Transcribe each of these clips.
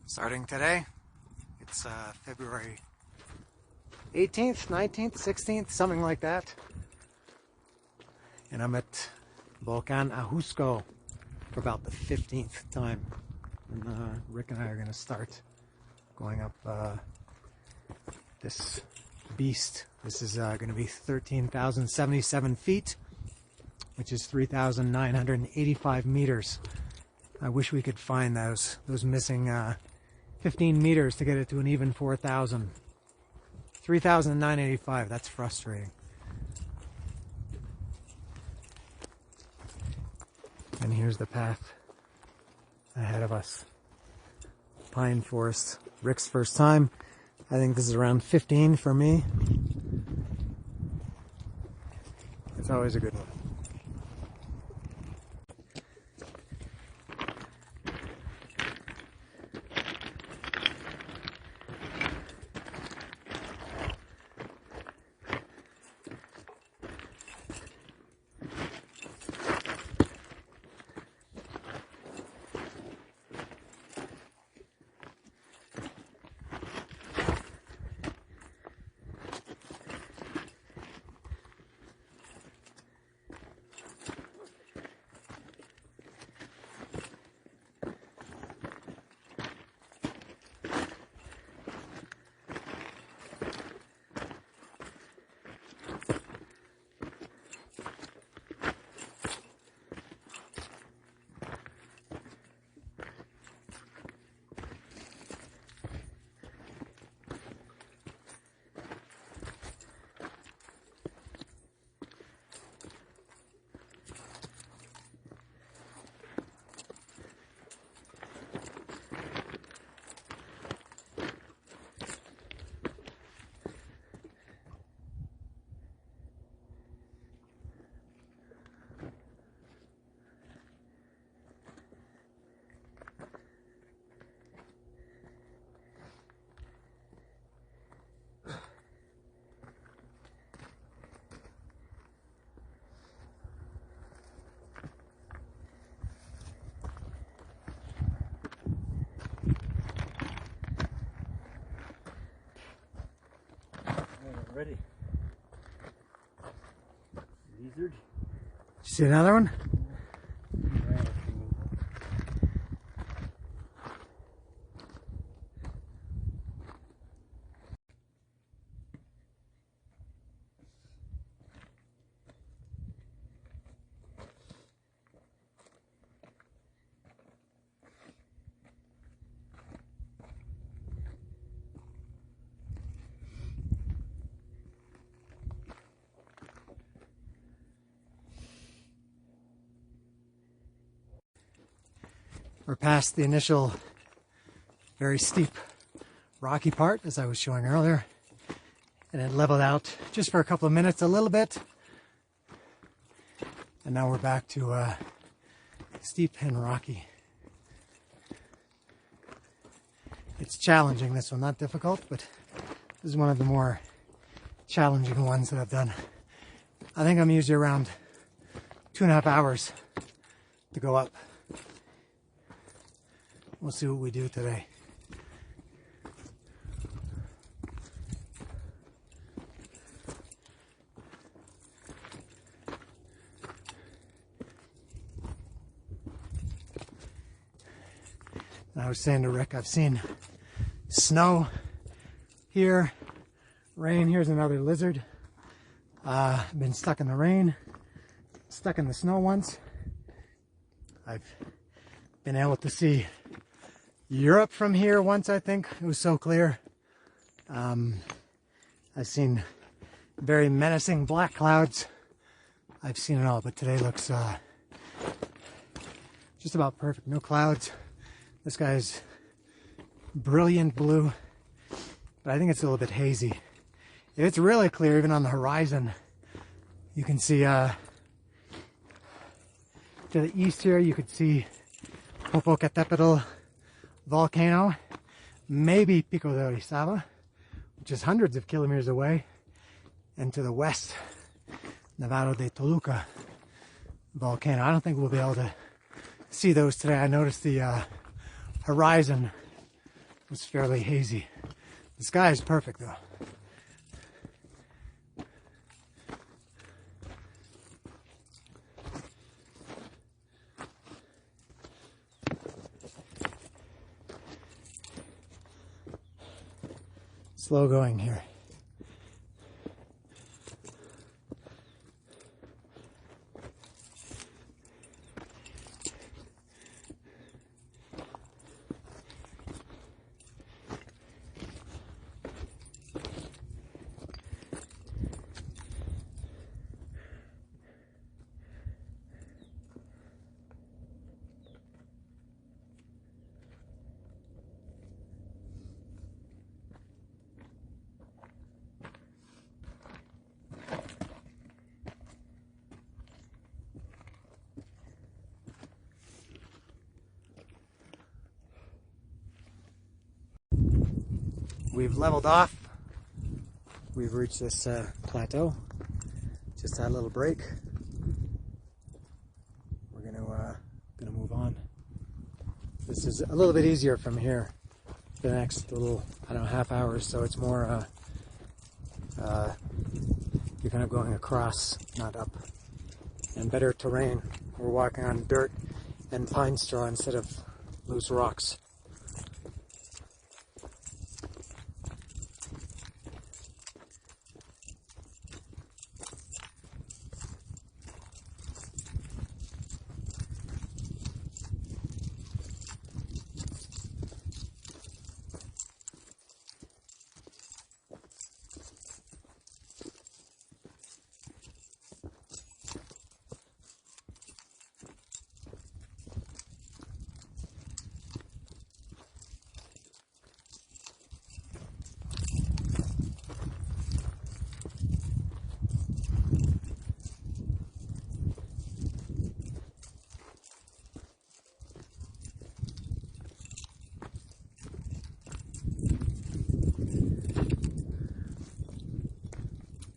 Starting today, it's February 18th, 19th, 16th, something like that. And I'm at volcano Ajusco for about the 15th time. And Rick and I are going to start going up this beast. This is going to be 13,077 feet, which is 3,985 meters. I wish we could find those missing 15 meters to get it to an even 4,000. 3,985, that's frustrating. And here's the path ahead of us. Pine forest. Rick's first time. I think this is around 15 for me. It's always a good one. Ready. Lizard. Did you see another one? We're past the initial very steep rocky part, as I was showing earlier, and it leveled out just for a couple of minutes a little bit, and now we're back to steep and rocky. It's challenging, this one, not difficult, but this is one of the more challenging ones that I've done. I think I'm usually around 2.5 hours to go up. We'll see what we do today. And I was saying to Rick, I've seen snow here, rain. Here's another lizard. I've been stuck in the rain, stuck in the snow once. I've been able to see Europe from here once, I think. It was so clear. I've seen very menacing black clouds. I've seen it all, but today looks just about perfect. No clouds. This guy's brilliant blue, but I think it's a little bit hazy. If it's really clear, even on the horizon, you can see to the east here, you could see Popocatépetl volcano, maybe Pico de Orizaba, which is hundreds of kilometers away, and to the west, Nevado de Toluca volcano. I don't think we'll be able to see those today. I noticed the horizon was fairly hazy. The sky is perfect though. Slow going here. We've leveled off. We've reached this plateau. Just had a little break. We're gonna move on. This is a little bit easier from here. The next little, I don't know, half hour, so it's more you're kind of going across, not up, and better terrain. We're walking on dirt and pine straw instead of loose rocks.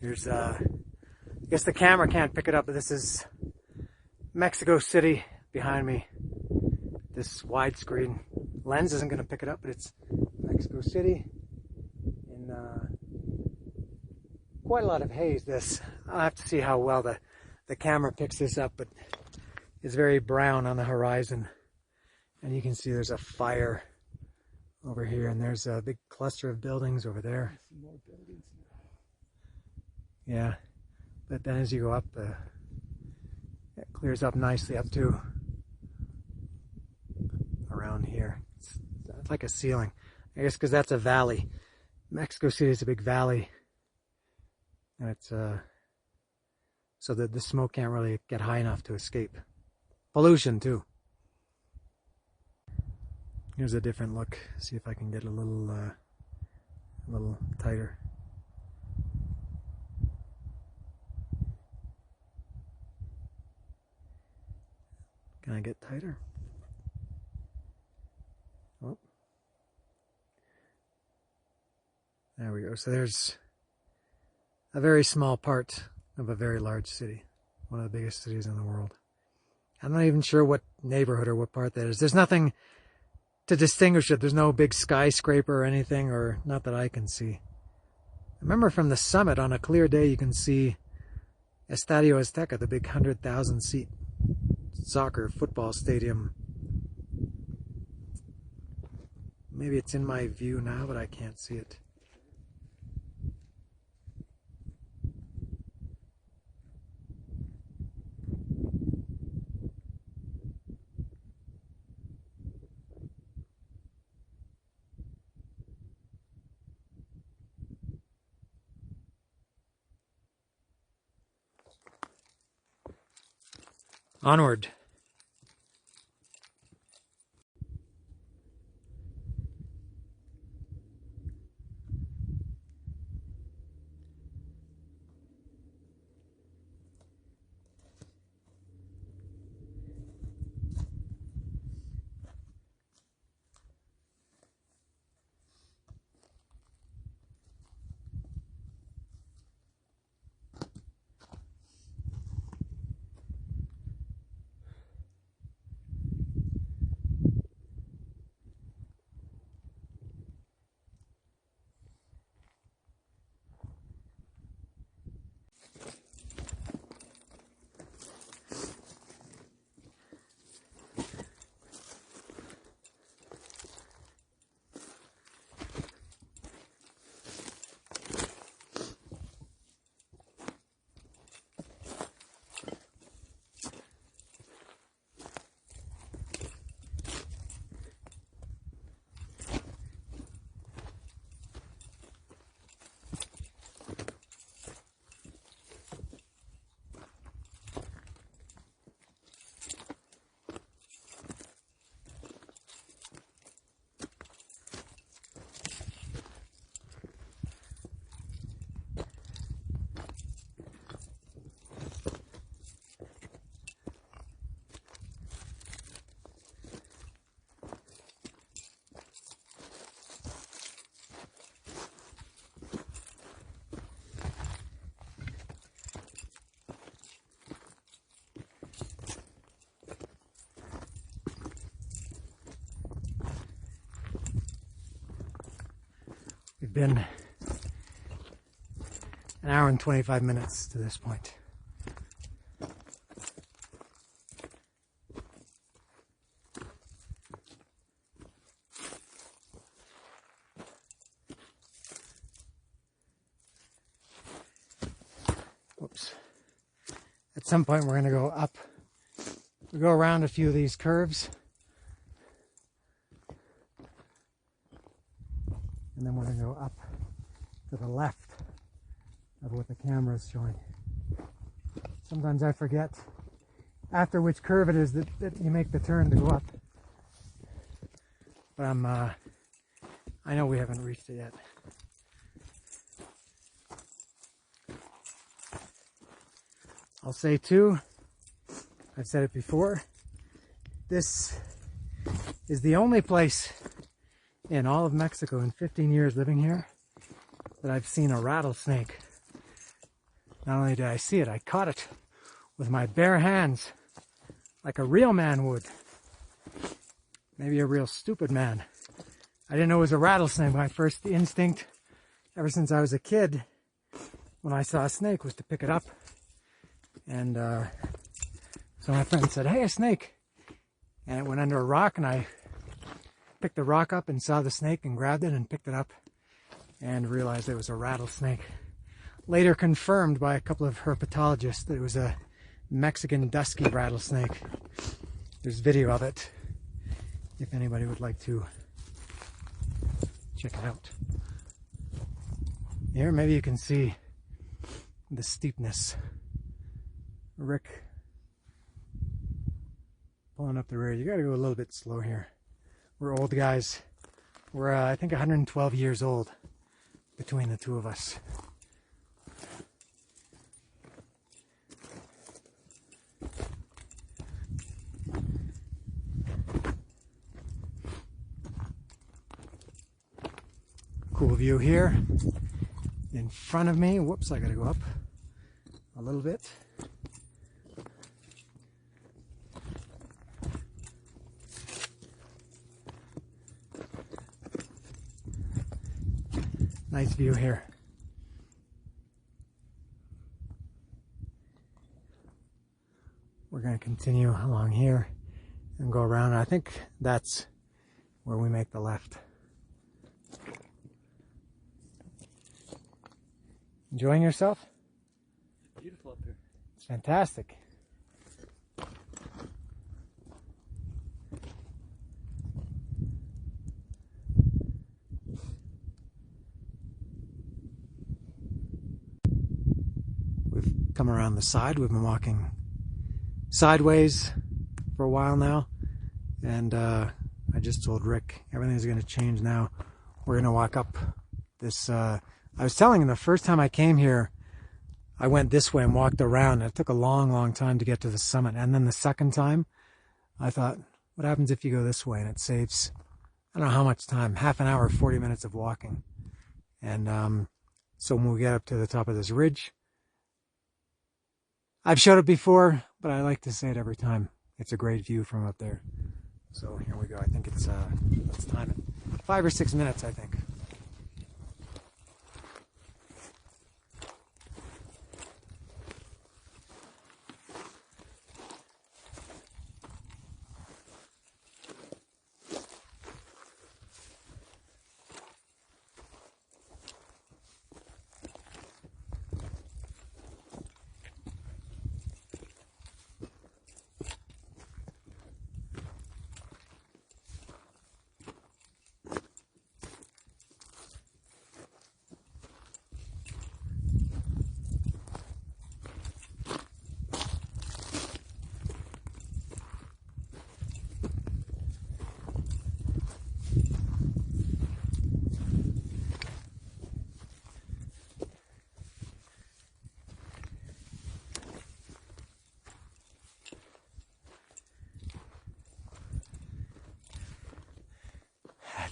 Here's, I guess the camera can't pick it up, but this is Mexico City behind me. This widescreen lens isn't going to pick it up, but it's Mexico City in quite a lot of haze. I'll have to see how well the camera picks this up, but it's very brown on the horizon. And you can see there's a fire over here, and there's a big cluster of buildings over there. More buildings. Yeah, but then as you go up, it clears up nicely up to around here. It's like a ceiling, I guess, because that's a valley. Mexico City is a big valley, and it's so that the smoke can't really get high enough to escape. Pollution too. Here's a different look. See if I can get a little tighter. Can I get tighter? Oh. There we go. So there's a very small part of a very large city. One of the biggest cities in the world. I'm not even sure what neighborhood or what part that is. There's nothing to distinguish it. There's no big skyscraper or anything, or not that I can see. I remember from the summit on a clear day you can see Estadio Azteca, the big 100,000 seat soccer football stadium. Maybe it's in my view now, but I can't see it. Onward. have been an hour and 25 minutes to this point. Whoops. At some point we're going to go up. We go around a few of these curves. And then we're going to go up to the left of what the camera is showing. Sometimes I forget after which curve it is that you make the turn to go up. But I know we haven't reached it yet. I'll say too, I've said it before, this is the only place in all of Mexico in 15 years living here that I've seen a rattlesnake. Not only did I see it, I caught it with my bare hands like a real man would. Maybe a real stupid man. I didn't know it was a rattlesnake. My first instinct ever since I was a kid when I saw a snake was to pick it up. And so my friend said, "Hey, a snake." And it went under a rock, and I picked the rock up and saw the snake and grabbed it and picked it up and realized it was a rattlesnake. Later confirmed by a couple of herpetologists that it was a Mexican dusky rattlesnake. There's video of it if anybody would like to check it out. Here, maybe you can see the steepness. Rick pulling up the rear. You gotta go a little bit slow here. We're old guys. We're, I think, 112 years old between the two of us. Cool view here. In front of me, whoops, I gotta go up a little bit. Nice view here. We're going to continue along here and go around. I think that's where we make the left. Enjoying yourself? Beautiful up here. It's fantastic. Come around the side. We've been walking sideways for a while now, and I just told Rick everything's going to change now. We're going to walk up this. I was telling him the first time I came here, I went this way and walked around. It took a long time to get to the summit, and then the second time, I thought, what happens if you go this way? And it saves, I don't know how much time, half an hour, 40 minutes of walking. And so when we get up to the top of this ridge, I've showed it before, but I like to say it every time. It's a great view from up there. So here we go. I think it's, let's time it. 5 or 6 minutes, I think.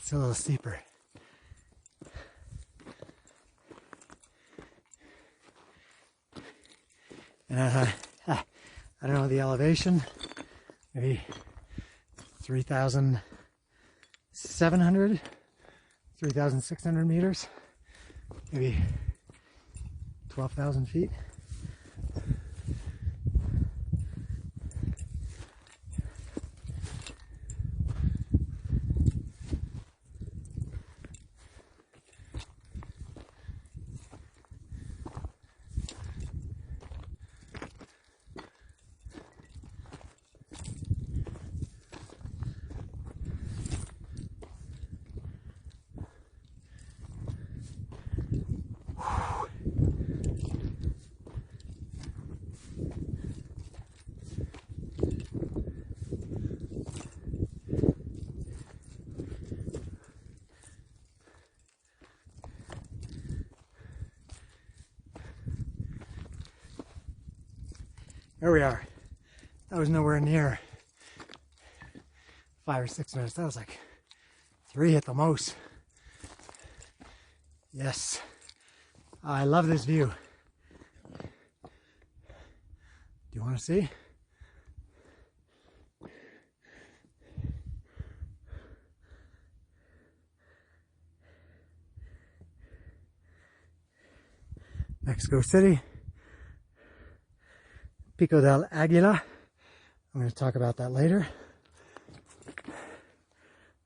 It's a little steeper. And I don't know the elevation, maybe 3,700, 3,600 meters. maybe 12,000 feet. There we are. That was nowhere near 5 or 6 minutes. That was like 3 at the most. Yes. I love this view. Do you want to see? Mexico City. Pico del Aguila. I'm going to talk about that later.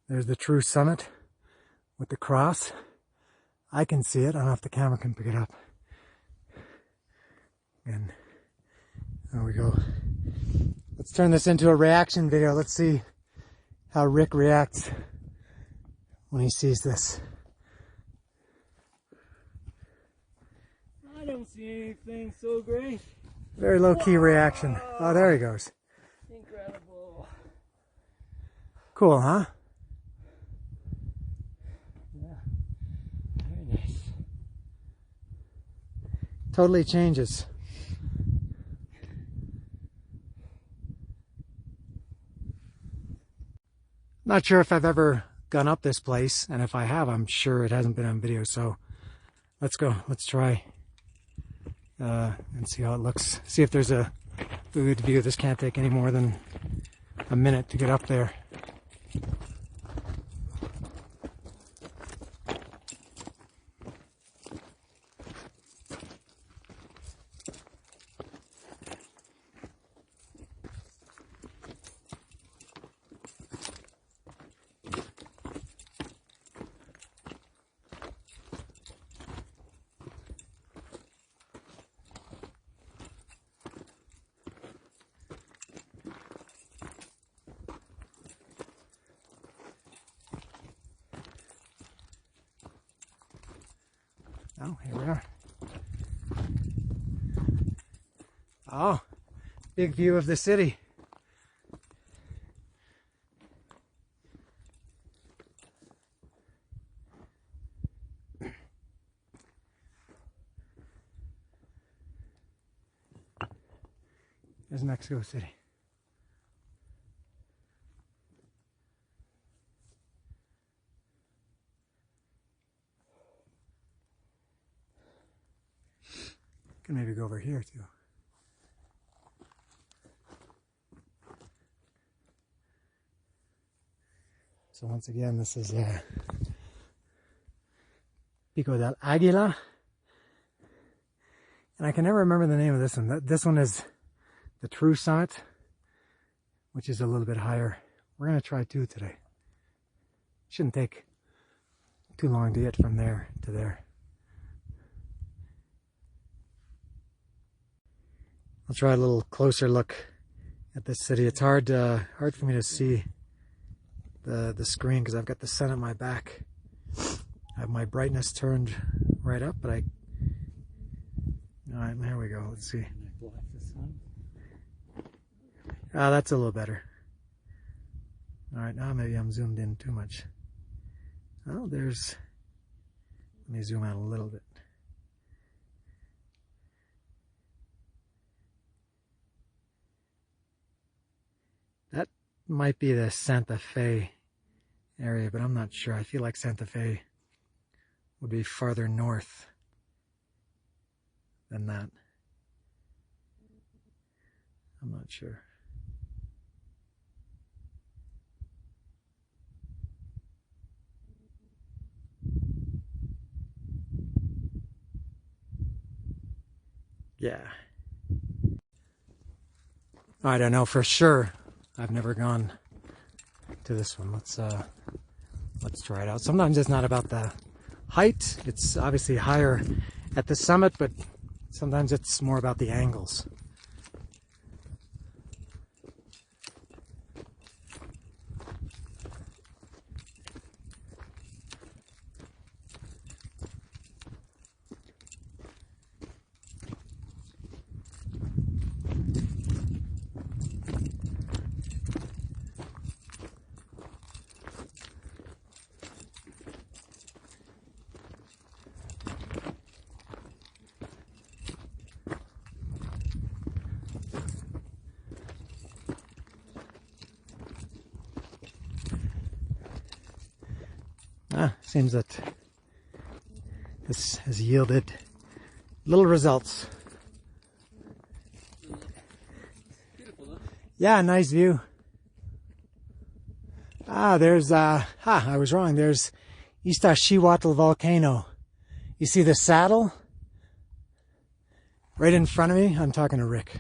There's the true summit with the cross. I can see it. I don't know if the camera can pick it up. And there we go. Let's turn this into a reaction video. Let's see how Rick reacts when he sees this. I don't see anything so great. Very low-key reaction. Oh, there he goes. Incredible. Cool, huh? Yeah. Very nice. Totally changes. Not sure if I've ever gone up this place, and if I have, I'm sure it hasn't been on video, so let's go. Let's try and see how it looks. See if there's a good view. This can't take any more than a minute to get up there. Oh, here we are. Oh, big view of the city. There's Mexico City. Can maybe go over here too. So once again, this is Pico del Aguila. And I can never remember the name of this one. This one is the true summit, which is a little bit higher. We're going to try 2 today. Shouldn't take too long to get from there to there. I'll try a little closer look at this city. It's hard for me to see the screen because I've got the sun at my back. I have my brightness turned right up, but alright, there we go. Let's see. Can I block the sun? That's a little better. Alright, now maybe I'm zoomed in too much. Oh, let me zoom out a little bit. That might be the Santa Fe area, but I'm not sure. I feel like Santa Fe would be farther north than that. I'm not sure. Yeah. I don't know for sure. I've never gone to this one. Let's try it out. Sometimes it's not about the height. It's obviously higher at the summit, but sometimes it's more about the angles. Seems that this has yielded little results. Beautiful, huh? Yeah, nice view. There's, I was wrong. There's Iztaccíhuatl volcano. You see the saddle? Right in front of me? I'm talking to Rick.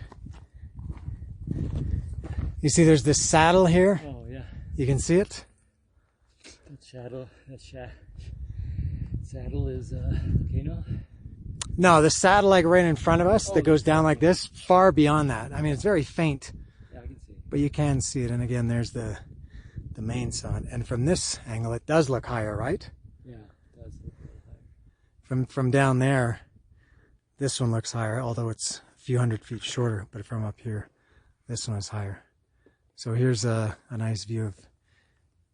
You see there's this saddle here? Oh, yeah. You can see it? That saddle is volcano. No, the saddle like right in front of us that goes down like this, far beyond that. I mean, it's very faint, Yeah, I can see. but you can see it. And again, there's the main summit. And from this angle, it does look higher, right? Yeah, it does look a little higher. From down there, this one looks higher, although it's a few hundred feet shorter. But from up here, this one is higher. So here's a nice view of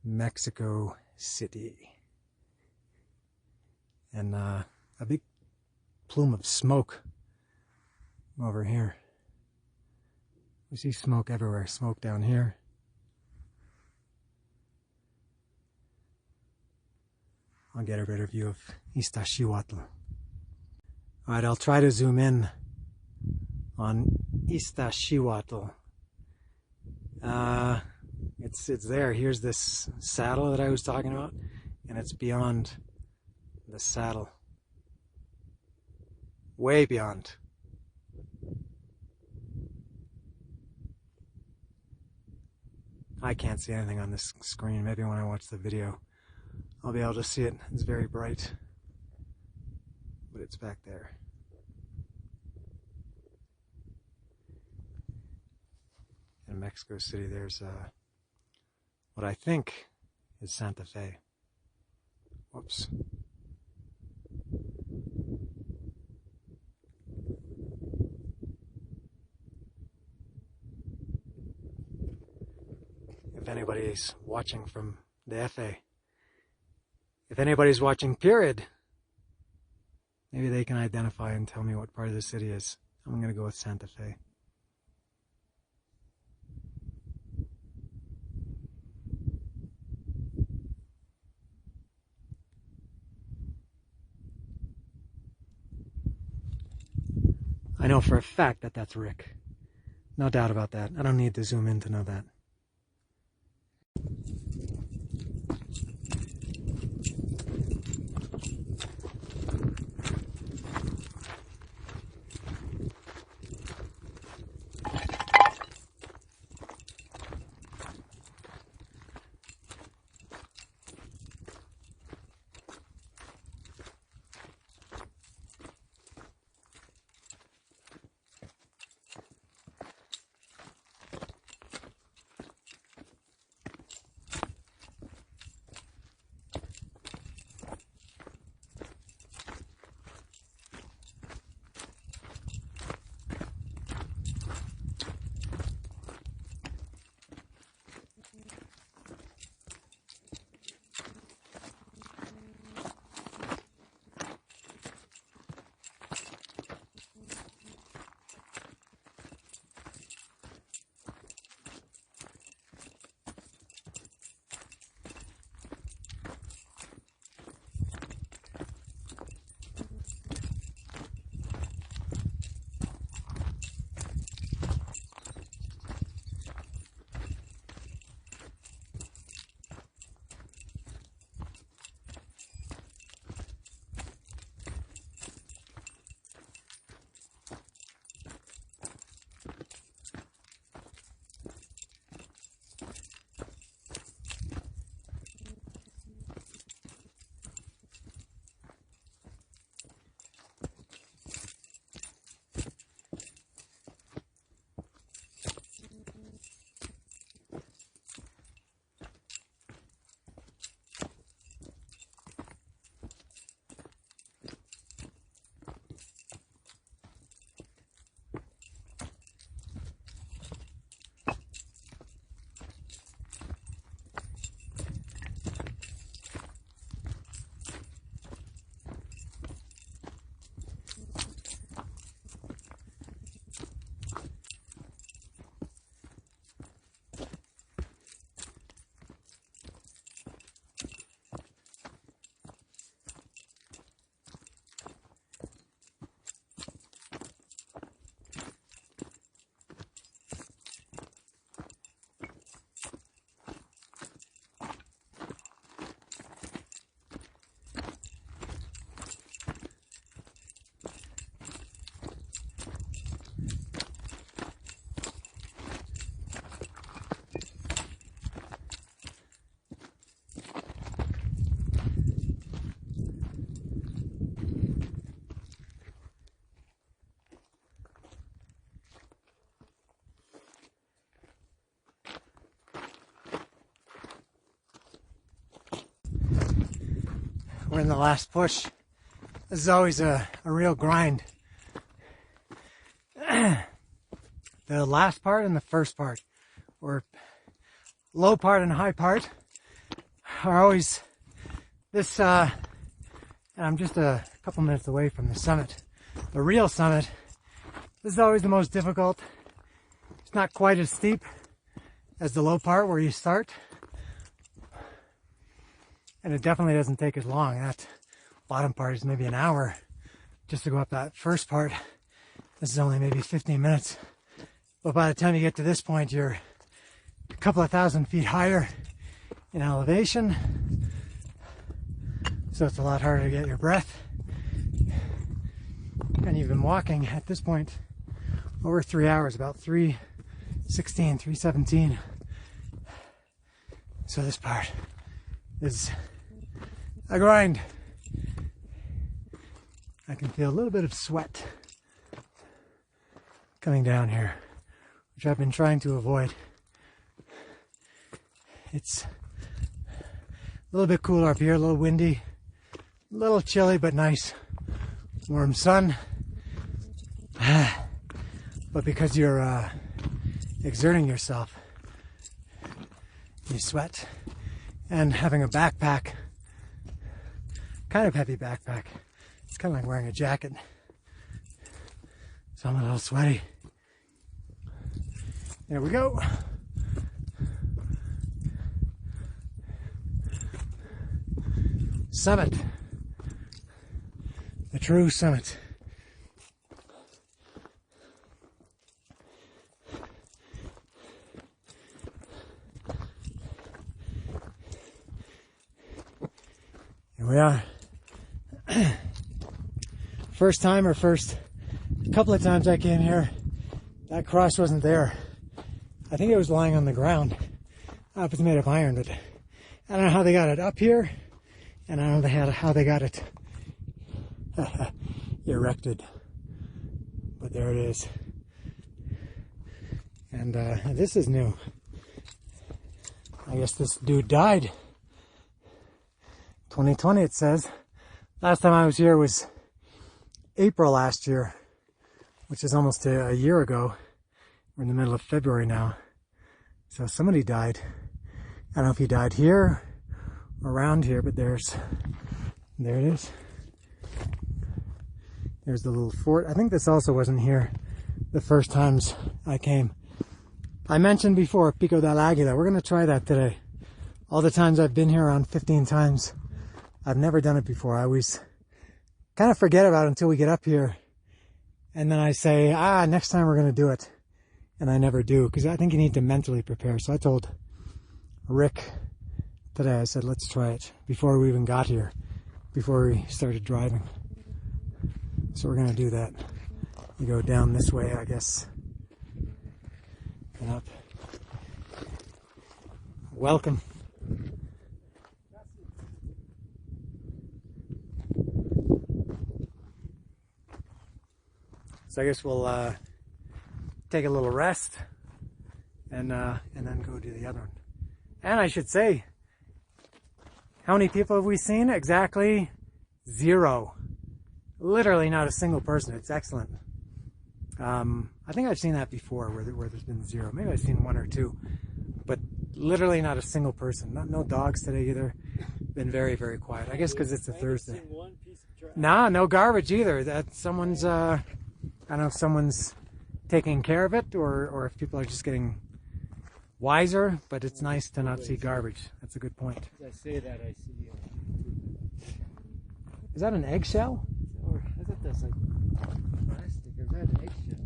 Mexico City. And a big plume of smoke over here. We see smoke everywhere. Smoke down here. I'll get a better view of Iztaccíhuatl. Alright, I'll try to zoom in on Iztaccíhuatl. It's there. Here's this saddle that I was talking about, and it's beyond the saddle. Way beyond. I can't see anything on this screen. Maybe when I watch the video I'll be able to see it. It's very bright, but it's back there. In Mexico City, there's what I think is Santa Fe. Whoops. If anybody's watching from the FA, if anybody's watching period, maybe they can identify and tell me what part of the city is. I'm going to go with Santa Fe. I know for a fact that that's Rick. No doubt about that. I don't need to zoom in to know that. We're in the last push. This is always a real grind. The last part and the first part, or low part and high part, are always this, and I'm just a couple minutes away from the summit. The real summit, this is always the most difficult. It's not quite as steep as the low part where you start. And it definitely doesn't take as long. That bottom part is maybe an hour just to go up that first part. This is only maybe 15 minutes. But by the time you get to this point, you're a couple of thousand feet higher in elevation. So it's a lot harder to get your breath. And you've been walking at this point over 3 hours, about 3:16, 3:17. So this part is a grind. I can feel a little bit of sweat coming down here, which I've been trying to avoid. It's a little bit cooler up here, a little windy, a little chilly, but nice. Warm sun. But because you're exerting yourself, you sweat. And having a backpack, kind of heavy backpack, it's kind of like wearing a jacket. So I'm a little sweaty. There we go. Summit. The true summit. Here we are. First time or first couple of times I came here, that cross wasn't there. I think it was lying on the ground. I don't know if it's made of iron, but I don't know how they got it up here, and I don't know how they got it erected. But there it is. And this is new. I guess this dude died. 2020 it says. Last time I was here was April last year, which is almost a year ago. We're in the middle of February now. So somebody died. I don't know if he died here or around here, but there it is. There's the little fort. I think this also wasn't here the first times I came. I mentioned before Pico del Aguila. We're going to try that today. All the times I've been here, around 15 times, I've never done it before. I always kind of forget about it until we get up here. And then I say, next time we're going to do it. And I never do, because I think you need to mentally prepare. So I told Rick today, I said, let's try it before we even got here, before we started driving. So we're going to do that. You go down this way, I guess, and up. Welcome. So I guess we'll take a little rest and then go do the other one. And I should say, how many people have we seen? Exactly 0. Literally not a single person. It's excellent. I think I've seen that before where there's been 0. Maybe I've seen 1 or 2, but literally not a single person. No dogs today either. Been very, very quiet. I guess because it's a Thursday. Nah, no garbage either. That someone's I don't know if someone's taking care of it or if people are just getting wiser, but it's nice to not see garbage. That's a good point. As I say that, I see. Is that an eggshell? Or I thought that's like plastic, or is that an eggshell?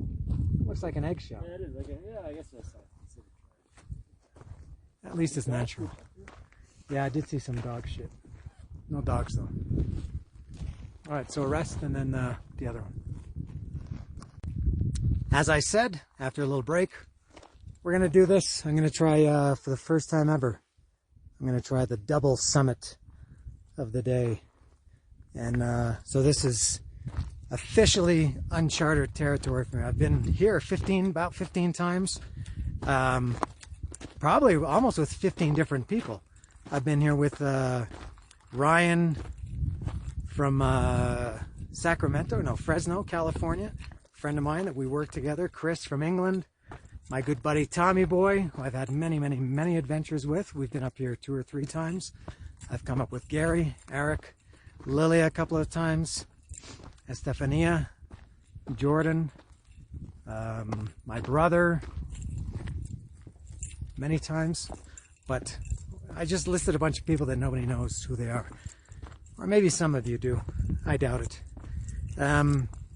Looks like an eggshell. Yeah, it is. I guess that's considered trash. At least it's natural. Yeah, I did see some dog shit. No dogs though. All right, so a rest and then the other one. As I said, after a little break, we're going to do this. I'm going to try, for the first time ever, I'm going to try the double summit of the day. And so this is officially uncharted territory for me. I've been here about 15 times, probably almost with 15 different people. I've been here with Ryan, from Fresno, California. A friend of mine that we work together, Chris from England. My good buddy Tommy Boy, who I've had many adventures with. We've been up here 2 or 3 times. I've come up with Gary, Eric, Lilia a couple of times, Estefania, Jordan, my brother, many times. But I just listed a bunch of people that nobody knows who they are. Or maybe some of you do. I doubt it.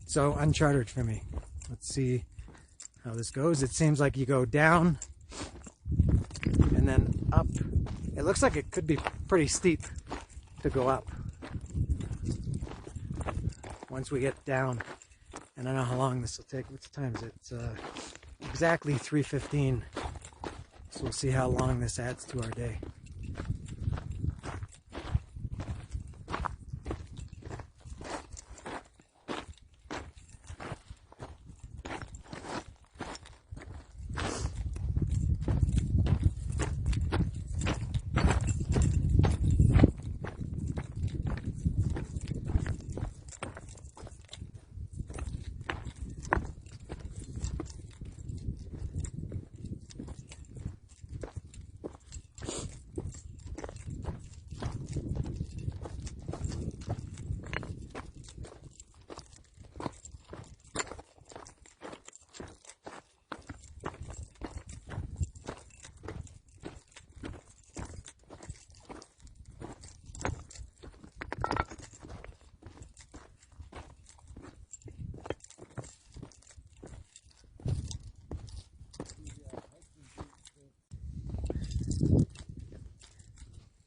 So uncharted for me. Let's see how this goes. It seems like you go down and then up. It looks like it could be pretty steep to go up once we get down. And I don't know how long this will take. What time is it? It's exactly 3:15. So we'll see how long this adds to our day.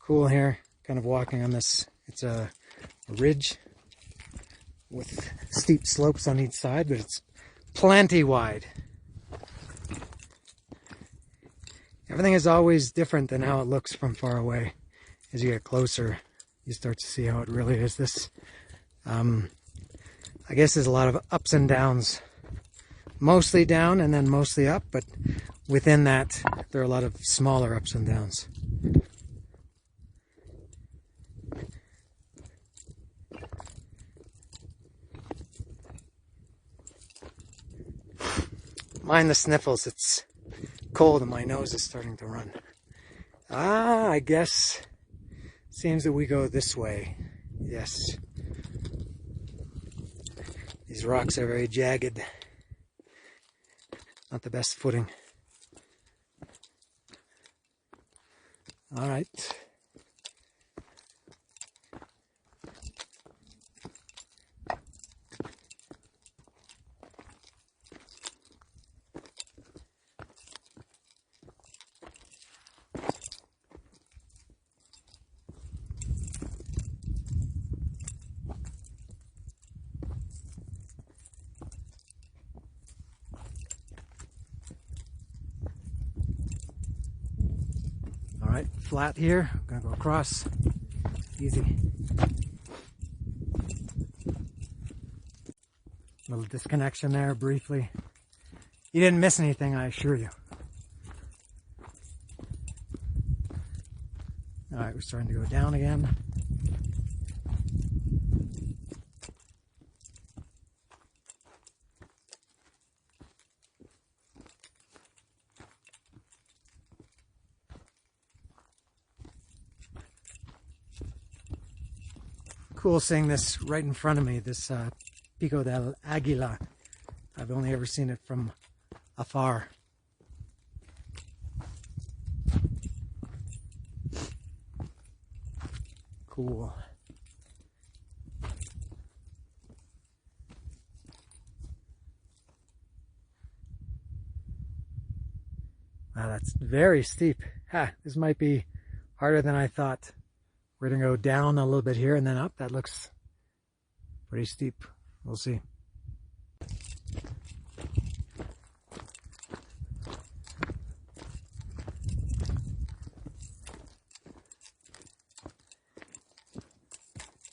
Cool here, kind of walking on this. It's a ridge with steep slopes on each side, but it's plenty wide. Everything is always different than how it looks from far away. As you get closer, you start to see how it really is. This, I guess there's a lot of ups and downs. Mostly down and then mostly up, but within that, there are a lot of smaller ups and downs. Mind the sniffles, it's cold and my nose is starting to run. I guess seems that we go this way. Yes. These rocks are very jagged. Not the best footing. All right. Alright, flat here. I'm gonna go across. Easy. Little disconnection there briefly. You didn't miss anything, I assure you. Alright, we're starting to go down again. Cool seeing this right in front of me, this Pico del Aguila. I've only ever seen it from afar. Cool. Wow, that's very steep. Ha, this might be harder than I thought. We're going to go down a little bit here and then up. That looks pretty steep. We'll see.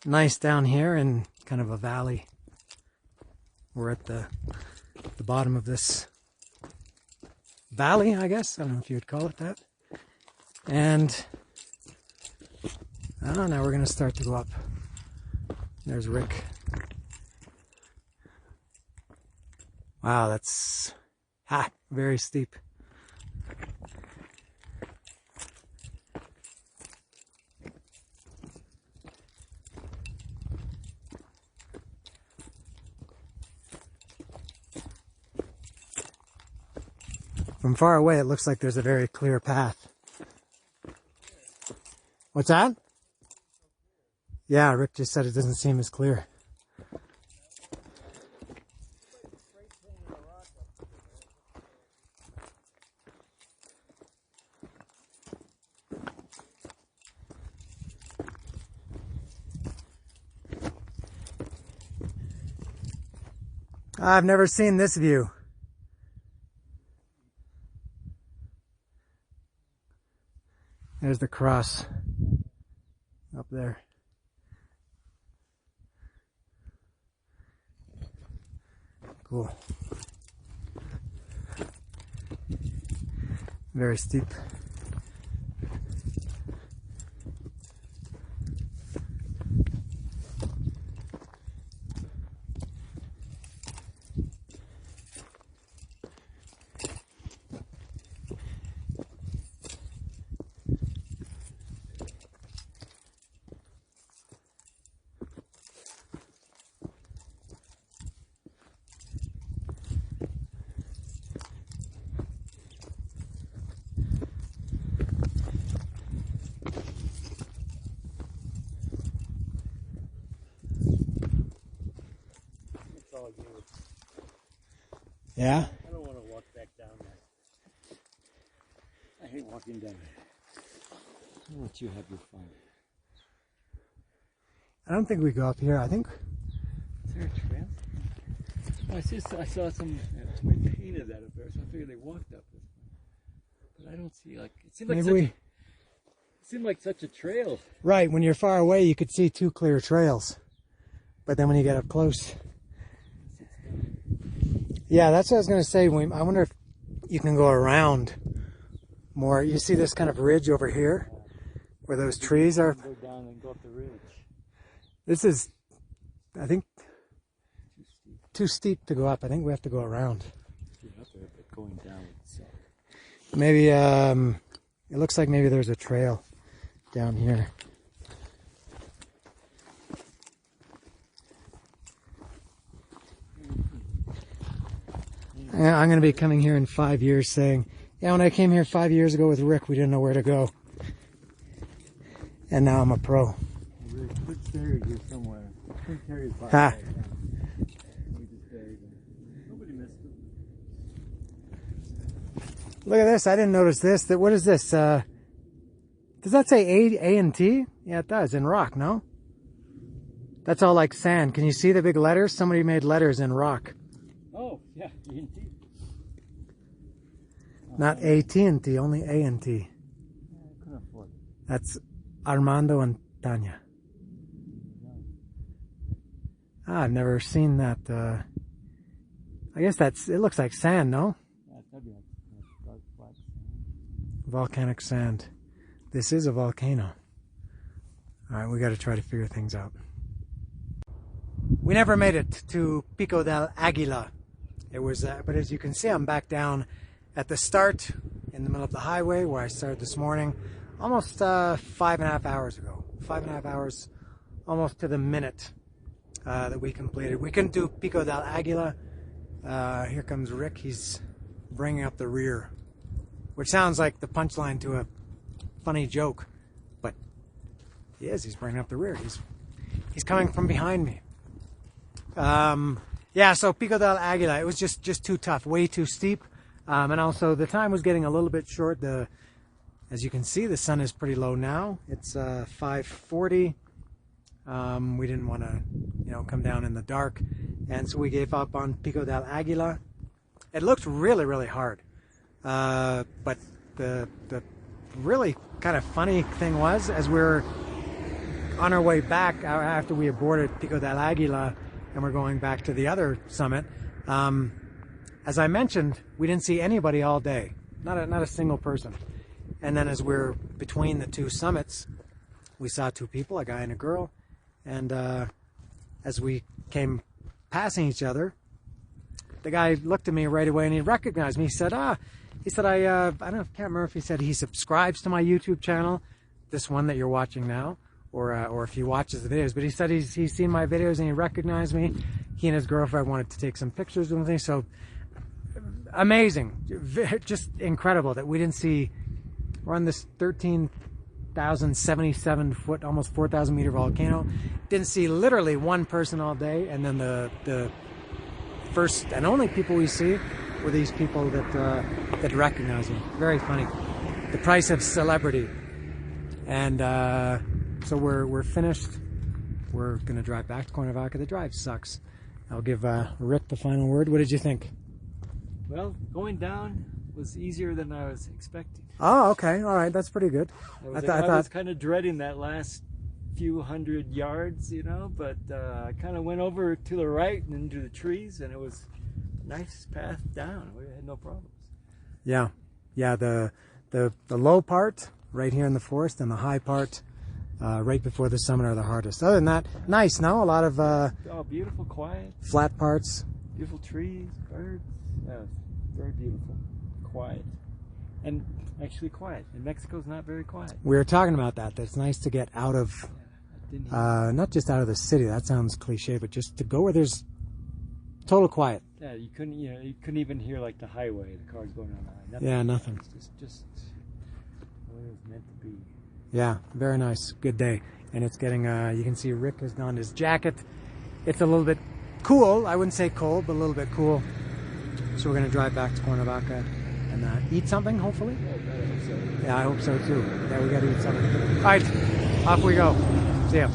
Nice down here in kind of a valley. We're at the bottom of this valley, I guess. I don't know if you would call it that. And now we're going to start to go up. There's Rick. Wow, that's very steep. From far away, it looks like there's a very clear path. What's that? Yeah, Rick just said it doesn't seem as clear. I've never seen this view. There's the cross up there. Cool. Very steep. Yeah? I don't want to walk back down there. I hate walking down there. I'll let you have your fun. I don't think we go up here. I think. Is there a trail? Oh, I saw some. Somebody painted that up there, so I figured they walked up this way. But I don't see like. It seemed like it seemed like such a trail. Right. When you're far away, you could see two clear trails, but then when you get up close. Yeah, that's what I was going to say. I wonder if you can go around more. You see this kind of ridge over here where those trees are? Go down and go up the ridge. This is, I think, too steep to go up. I think we have to go around. Up there, but going down would suck. Maybe, it looks like maybe there's a trail down here. I'm going to be coming here in 5 years saying, yeah, when I came here 5 years ago with Rick, we didn't know where to go. And now I'm a pro. Rick, put buried here somewhere. I think Terry's body Ha. right now. We just buried him. Nobody missed him. Look at this. I didn't notice this. What is this? Does that say A and T? Yeah, it does. In rock, no? That's all like sand. Can you see the big letters? Somebody made letters in rock. Oh, yeah, E&T. Not AT&T, only A and T. Yeah, I couldn't afford it. That's Armando and Tanya. I've never seen that. I guess it looks like sand, no? Yeah, that'd be like dark black sand. Volcanic sand. This is a volcano. All right, we got to try to figure things out. We never made it to Pico del Aguila. It was, but as you can see, I'm back down at the start in the middle of the highway where I started this morning, almost 5.5 hours ago. 5.5 hours, almost to the minute that we completed. We couldn't do Pico del Aguila. Here comes Rick. He's bringing up the rear, which sounds like the punchline to a funny joke, but he is. He's bringing up the rear. He's coming from behind me. Yeah, so Pico del Aguila, it was just too tough, way too steep, and also the time was getting a little bit short. As you can see, the sun is pretty low now. It's 5:40. We didn't want to, come down in the dark, and so we gave up on Pico del Aguila. It looked really, really hard, but the really kind of funny thing was, as we were on our way back after we aborted Pico del Aguila, and we're going back to the other summit. As I mentioned, we didn't see anybody all day, not a single person. And then as we're between the two summits, we saw two people, a guy and a girl, and as we came passing each other, the guy looked at me right away and he recognized me. He said, I can't remember if he said he subscribes to my YouTube channel, this one that you're watching now, or if he watches the videos. But he said he's seen my videos and he recognized me. He and his girlfriend wanted to take some pictures with me. So amazing, just incredible that we didn't see. We're on this 13,077 foot, almost 4,000 meter volcano. Didn't see literally one person all day, and then the first and only people we see were these people that recognize me. Very funny. The price of celebrity. And so we're finished. We're gonna drive back to Cuernavaca. The drive sucks. I'll give Rick the final word. What did you think? Well, going down was easier than I was expecting. Oh, okay. All right. That's pretty good. I was kind of dreading that last few hundred yards, you know, but I kind of went over to the right and into the trees, and it was a nice path down. We had no problems. Yeah. Yeah. The low part right here in the forest and the high part right before the summit are the hardest. Other than that, nice. No, a lot of beautiful, quiet, flat parts. Beautiful trees, birds. Yeah, very beautiful, quiet, and actually quiet. And Mexico's not very quiet. We were talking about that. That it's nice to get out of, not just out of the city. That sounds cliche, but just to go where there's total quiet. Yeah, you couldn't even hear like the highway, the cars going on the highway. Nothing. Yeah, nothing. It's just the way it was meant to be. Yeah, very nice. Good day. And it's getting, you can see Rick has donned his jacket. It's a little bit cool. I wouldn't say cold, but a little bit cool. So we're going to drive back to Cuernavaca and eat something, hopefully. Yeah, I hope so. Yeah, I hope so too. Yeah, we got to eat something. All right, off we go. See ya.